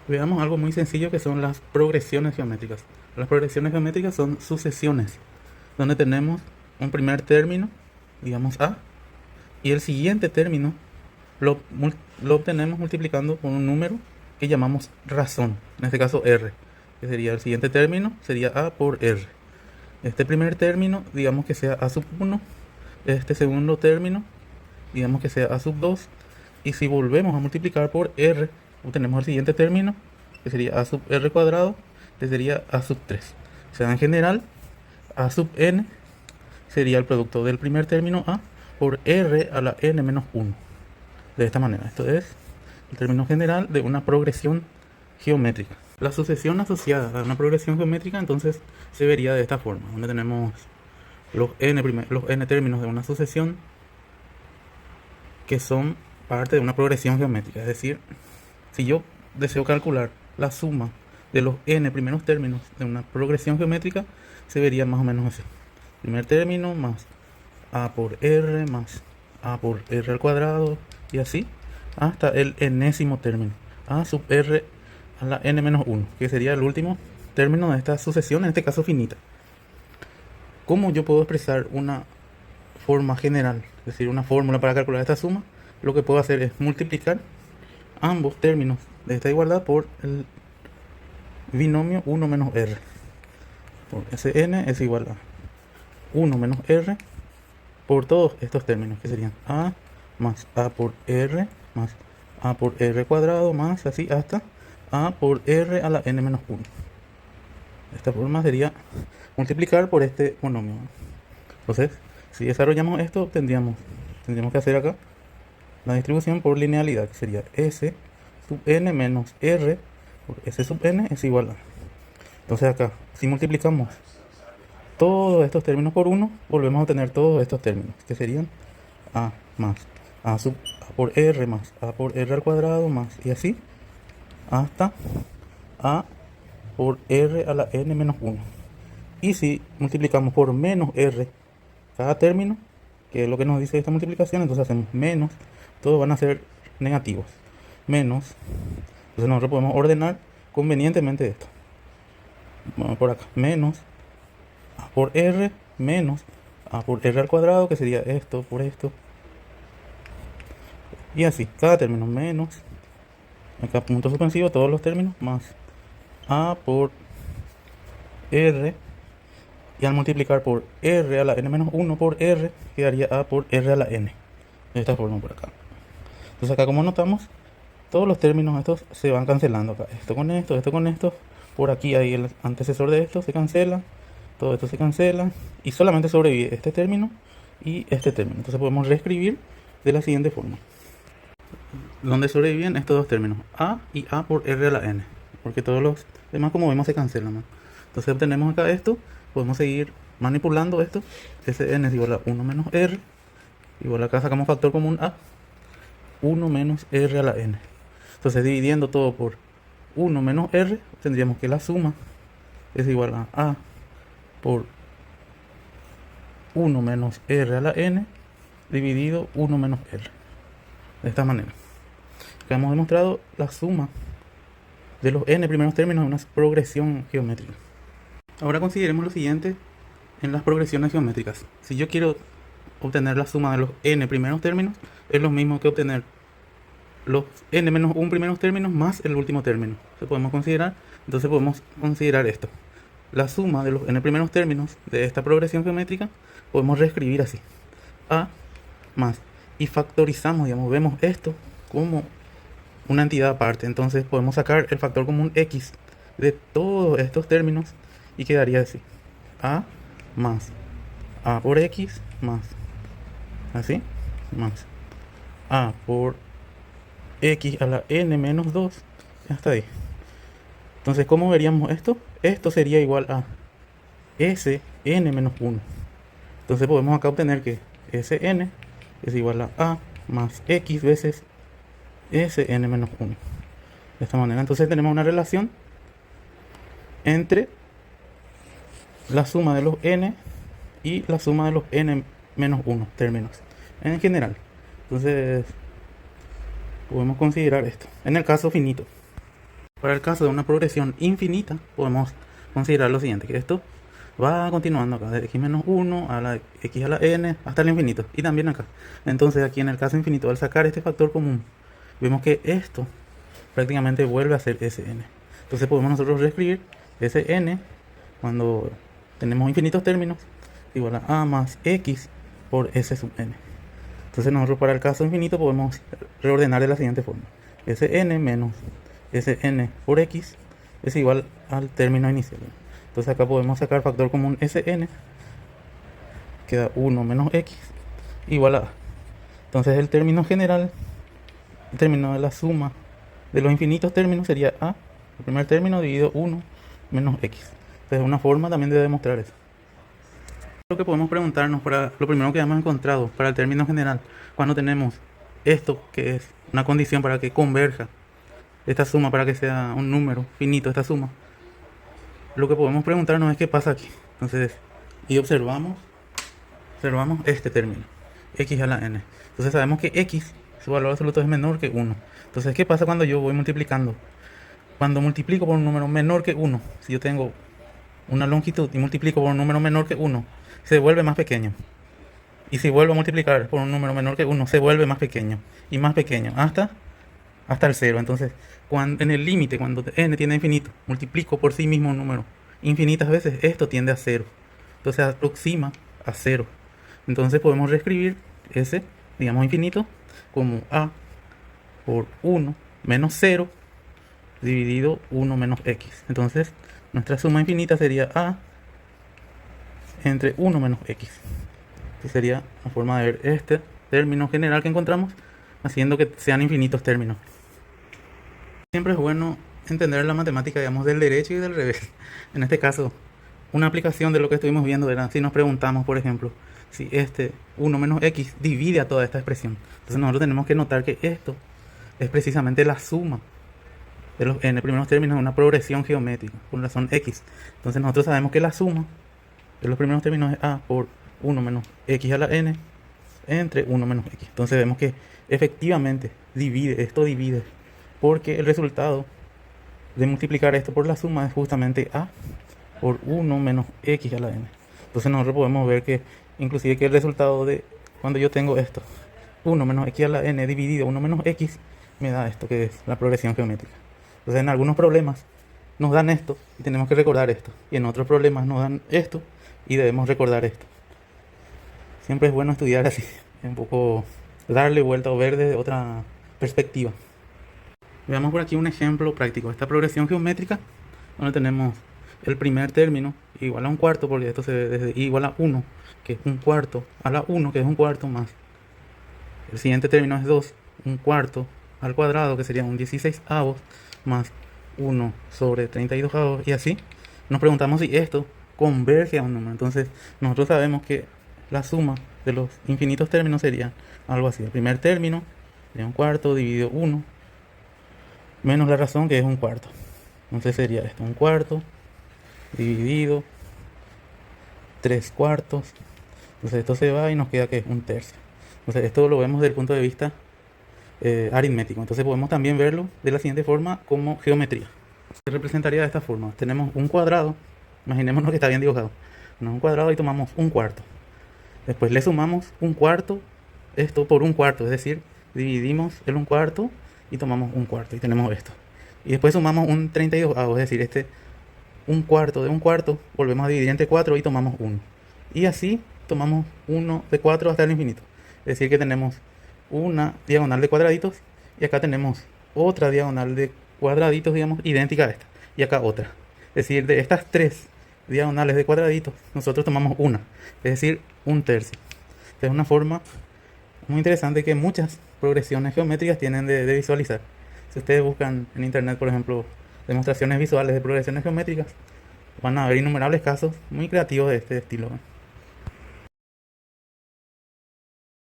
Veamos algo muy sencillo que son las progresiones geométricas. Las progresiones geométricas son sucesiones, donde tenemos un primer término, digamos A, y el siguiente término lo obtenemos multiplicando por un número que llamamos razón, en este caso R, que sería el siguiente término, sería A por R. Este primer término, digamos que sea A sub 1, este segundo término, digamos que sea A sub 2, y si volvemos a multiplicar por R, obtenemos el siguiente término, que sería A sub R cuadrado, que sería A sub 3. O sea, en general, A sub n sería el producto del primer término A por R a la n menos 1. De esta manera, esto es el término general de una progresión geométrica. La sucesión asociada a una progresión geométrica entonces se vería de esta forma, donde tenemos los n términos de una sucesión que son parte de una progresión geométrica. Es decir, si yo deseo calcular la suma de los n primeros términos de una progresión geométrica, se vería más o menos así. Primer término más a por r más a por r al cuadrado y así hasta el enésimo término, a sub r a la n menos 1, que sería el último término de esta sucesión, en este caso finita. ¿Cómo yo puedo expresar una forma general, es decir, una fórmula para calcular esta suma? Lo que puedo hacer es multiplicar ambos términos de esta igualdad por el binomio 1 menos r. Por Sn es igual a 1 menos r por todos estos términos, que serían a más a por r más a por r cuadrado más así hasta a por r a la n menos 1. Esta forma sería multiplicar por este monomio. Entonces, si desarrollamos esto, tendríamos que hacer acá la distribución por linealidad, que sería S sub n menos R por S sub n es igual a. Entonces acá, si multiplicamos todos estos términos por 1, volvemos a obtener todos estos términos, que serían A más A sub A por R más A por R al cuadrado más y así hasta A por R a la n menos 1. Y si multiplicamos por menos R cada término, que es lo que nos dice esta multiplicación, entonces hacemos menos, todos van a ser negativos, menos, entonces nosotros podemos ordenar convenientemente esto. Vamos por acá, menos A por R menos A por R al cuadrado, que sería esto por esto, y así, cada término menos, acá punto suspensivo, todos los términos, más A por R, y al multiplicar por R a la n menos 1 por R, quedaría A por R a la n, de esta forma por acá. Entonces acá, como notamos, todos los términos estos se van cancelando acá, esto con esto, por aquí hay el antecesor de esto, se cancela, todo esto se cancela, y solamente sobrevive este término y este término. Entonces podemos reescribir de la siguiente forma, donde sobreviven estos dos términos, A y A por R a la n, porque todos los demás, como vemos, se cancelan, ¿no? Entonces obtenemos acá esto, podemos seguir manipulando esto, Sn es igual a 1 menos R, igual acá sacamos factor común A, 1 menos R a la n. Entonces dividiendo todo por 1 menos R, tendríamos que la suma es igual a por 1 menos R a la n dividido 1 menos R. De esta manera. Acá hemos demostrado la suma de los n primeros términos de una progresión geométrica. Ahora consideremos lo siguiente en las progresiones geométricas. Si yo quiero obtener la suma de los n primeros términos, es lo mismo que obtener los n menos 1 primeros términos más el último término. Entonces podemos considerar esto. La suma de los n primeros términos de esta progresión geométrica podemos reescribir así. A más, y factorizamos, digamos, vemos esto como una entidad aparte. Entonces podemos sacar el factor común x de todos estos términos y quedaría así: a más a por x más así más a por x a la n menos 2 hasta ahí. Entonces, ¿cómo veríamos esto? Esto sería igual a Sn menos 1. Entonces podemos acá obtener que Sn es igual a más x veces Sn menos 1. De esta manera, entonces tenemos una relación entre la suma de los n y la suma de los n menos 1 términos en general. Entonces podemos considerar esto en el caso finito. Para el caso de una progresión infinita, podemos considerar lo siguiente, que esto va continuando acá, de x menos 1 a la x a la n hasta el infinito, y también acá. Entonces aquí en el caso infinito, al sacar este factor común, vemos que esto prácticamente vuelve a ser Sn. Entonces podemos nosotros reescribir Sn cuando tenemos infinitos términos igual a más x por S sub n. Entonces nosotros para el caso infinito podemos reordenar de la siguiente forma. Sn menos Sn por x es igual al término inicial. Entonces acá podemos sacar factor común Sn, queda 1 menos x igual a a. Entonces el término general, el término de la suma de los infinitos términos sería a, el primer término dividido 1 menos x. Entonces es una forma también de demostrar eso. Lo que podemos preguntarnos para lo primero que hemos encontrado para el término general, cuando tenemos esto que es una condición para que converja esta suma, para que sea un número finito esta suma, lo que podemos preguntarnos es qué pasa aquí. Entonces, y observamos este término, x a la n. Entonces sabemos que x, su valor absoluto es menor que 1. Entonces, ¿qué pasa cuando yo voy multiplicando? Cuando multiplico por un número menor que 1, si yo tengo una longitud y multiplico por un número menor que 1, se vuelve más pequeño. Y si vuelvo a multiplicar por un número menor que 1, se vuelve más pequeño y más pequeño hasta el 0. Entonces, en el límite, cuando n tiende a infinito, multiplico por sí mismo un número infinitas veces, esto tiende a 0. Entonces aproxima a 0. Entonces podemos reescribir ese, digamos, infinito como a por 1 menos 0 dividido 1 menos x. Entonces nuestra suma infinita sería a entre 1 menos x. Esta sería la forma de ver este término general que encontramos, haciendo que sean infinitos términos. Siempre es bueno entender la matemática, digamos, del derecho y del revés. En este caso, una aplicación de lo que estuvimos viendo era si nos preguntamos, por ejemplo, si este 1 menos x divide a toda esta expresión. Entonces nosotros tenemos que notar que esto es precisamente la suma de los n primeros términos de una progresión geométrica por razón x. Entonces nosotros sabemos que la suma de los primeros términos es a por 1 menos x a la n entre 1 menos x. Entonces vemos que efectivamente esto divide, porque el resultado de multiplicar esto por la suma es justamente a por 1 menos x a la n. Entonces nosotros podemos ver que inclusive que el resultado de cuando yo tengo esto, 1 menos x a la n dividido 1 menos x, me da esto que es la progresión geométrica. Entonces en algunos problemas nos dan esto y tenemos que recordar esto, y en otros problemas nos dan esto y debemos recordar esto. Siempre es bueno estudiar así, un poco darle vuelta o ver desde otra perspectiva. Veamos por aquí un ejemplo práctico. Esta progresión geométrica, donde tenemos el primer término igual a un cuarto, porque esto se ve desde i igual a 1, que es un cuarto, a la 1, que es un cuarto, más el siguiente término es 2, un cuarto al cuadrado, que sería un 16avos, más 1 sobre 32avos, y así nos preguntamos si esto converge a un número. Entonces nosotros sabemos que la suma de los infinitos términos sería algo así. El primer término sería un cuarto dividido 1 menos la razón, que es un cuarto. Entonces sería esto, un cuarto dividido 3 cuartos. Entonces esto se va y nos queda que es un tercio. Entonces esto lo vemos desde el punto de vista aritmético. Entonces podemos también verlo de la siguiente forma, como geometría. Se representaría de esta forma. Tenemos un cuadrado, imaginémonos que está bien dibujado. Tenemos un cuadrado y tomamos un cuarto. Después le sumamos un cuarto, esto por un cuarto, es decir, dividimos el un cuarto y tomamos un cuarto y tenemos esto. Y después sumamos un 32avos, es decir, este un cuarto de un cuarto, volvemos a dividir entre 4 y tomamos 1. Y así tomamos 1 de 4 hasta el infinito. Es decir, que tenemos una diagonal de cuadraditos y acá tenemos otra diagonal de cuadraditos, digamos, idéntica a esta. Y acá otra. Es decir, de estas tres diagonales de cuadraditos, nosotros tomamos una, es decir, un tercio. Esta es una forma muy interesante que muchas progresiones geométricas tienen de visualizar. Si ustedes buscan en internet, por ejemplo, demostraciones visuales de progresiones geométricas, van a ver innumerables casos muy creativos de este estilo.